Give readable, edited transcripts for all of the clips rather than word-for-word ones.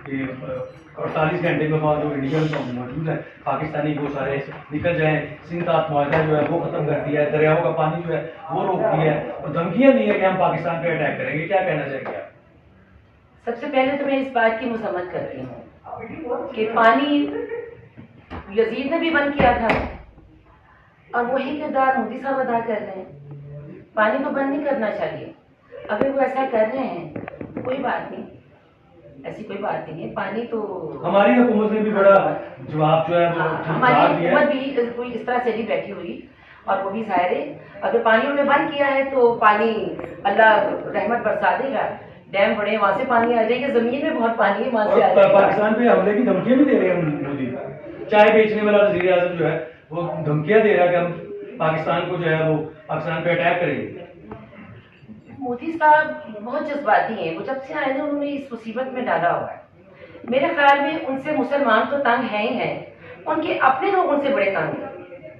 کہ 48 گھنٹے کے بعد جو انڈیا میں موجود ہے پاکستانی وہ سارے نکل جائیں، سندھ کا معاہدہ جو ہے وہ ختم کر دیا ہے، دریاؤں کا پانی جو ہے وہ روک دیا ہے، اور دھمکیاں دی ہیں کہ ہم پاکستان پہ اٹیک کریں گے. کیا کہنا چاہیں گے آپ؟ سب سے پہلے تو میں اس بات کی مذمت کرتی ہوں کہ پانی یزید نے بھی بند کیا تھا اور وہی کردار مودی صاحب ادا کر رہے ہیں. پانی کو بند نہیں کرنا چاہیے. اگر وہ ایسا کر رہے ہیں کوئی بات نہیں، ایسی کوئی بات نہیں ہے. پانی تو ہماری حکومت نے بھی بڑا جواب جو ہے وہ ہماری حکومت بھی کوئی اس طرح سے نہیں بیٹھی ہوئی، اور وہ بھی ظاہر ہے اگر پانی انہوں نے بند کیا ہے تو پانی اللہ رحمت برسا دے گا. ڈیم بڑے وہاں سے پانی آ جائے گا، زمین میں بہت پانی ہے وہاں سے آ جائے گا. پاکستان پہ حملے کی دھمکیاں بھی دے رہے ہیں مودی. چائے بیچنے والا وزیر اعظم جو ہے وہ دھمکیاں دے رہا ہے کہ ہم پاکستان کو جو ہے وہ پاکستان پہ اٹیک کریں گے. مودی صاحب بہت جذباتی ہیں. وہ جب سے آئے نا انہوں نے اس مصیبت میں ڈالا ہوا ہے. میرے خیال میں ان سے مسلمان تو تنگ ہیں ہی ہیں، ان کے اپنے لوگ ان سے بڑے تنگ ہیں.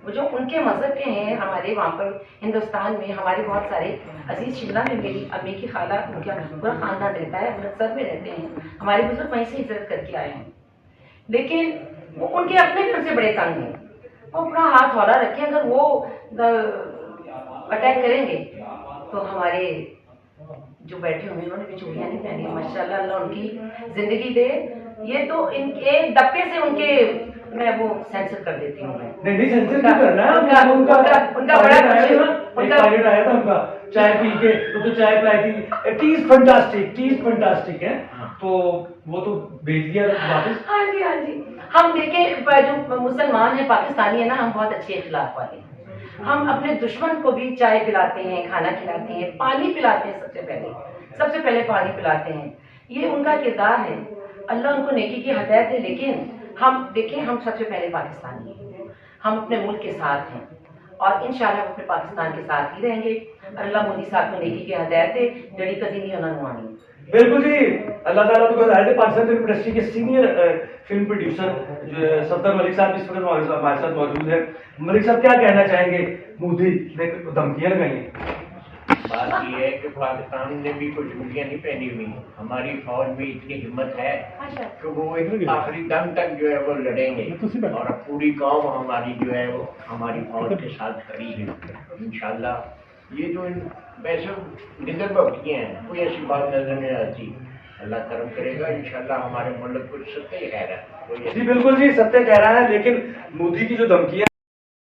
وہ جو ان کے مذہب کے ہیں، ہمارے وہاں پر ہندوستان میں ہمارے بہت سارے عزیز شملہ میں میری امی کی خالہ ان کا پورا خاندان رہتا ہے، امرتسر میں رہتے ہیں. ہمارے بزرگ وہیں سے ہجرت کر کے آئے ہیں، لیکن وہ ان کے اپنے بھی ان سے بڑے تنگ ہیں. وہ اپنا ہاتھ ہولہ رکھیں. اگر وہ اٹیک کریں گے تو ہمارے جو بیٹھے ہوئے انہوں نے بھی چوڑیاں نہیں پہنی. ماشاء اللہ اللہ ان کی زندگی دے. یہ تو ان ایک دپے سے ان کے میں وہ سینسر کر دیتی ہوں. نہیں سینسر نہیں کرنا ہے. ان کا بڑا پائلٹ آیا تھا ان کا چائے پی کے تو چائے پلائی تھی. ٹیز فنٹاسٹک ہے تو وہ تو بھیج دیا واپس. ہاں جی ہاں جی. ہم دیکھیں جو مسلمان ہیں پاکستانی ہیں نا، ہم بہت اچھے اخلاق والے ہیں. ہم اپنے دشمن کو بھی چائے پلاتے ہیں، کھانا کھلاتے ہیں، پانی پلاتے ہیں. سب سے پہلے پانی پلاتے ہیں. یہ ان کا کردار ہے. اللہ ان کو نیکی کی ہدایت ہے. لیکن ہم دیکھیں ہم سب سے پہلے پاکستانی ہیں. ہم اپنے ملک کے ساتھ ہیں اور انشاءاللہ ہم اپنے پاکستان کے ساتھ ہی رہیں گے. اللہ مودی صاحب کو نیکی کی ہدایت ہے، جڑی کدی نہیں انہوں نے آنی. بالکل جی. اللہ تعالیٰ کو ہدایت ہے. پاکستان فلم انڈسٹری کے سینئر فلم پروڈیوسر صفدر ملک صاحب اس وقت ہمارے ساتھ موجود ہے. ملک صاحب کیا کہنا چاہیں گے؟ مودی نے دھمکیاں لگائی ہیں. بات یہ ہے کہ پاکستان نے بھی کوئی جوتیاں نہیں پہنی ہوئی. ہماری فوج میں اتنی ہمت ہے کہ وہ آخری دم تک جو ہے وہ لڑیں گے، اور پوری قوم ہماری جو ہے وہ ہماری فوج کے ساتھ کھڑی ہے. انشاءاللہ یہ جو ویسے نظر بکیاں ہیں کوئی ایسی بات نظر نہیں آتی. اللہ کرم کرے گا انشاءاللہ ہمارے ملک کو ستیہ کہہ رہا ہے. جی بالکل جی ستیہ کہہ رہا ہے. لیکن مودی کی جو دھمکیاں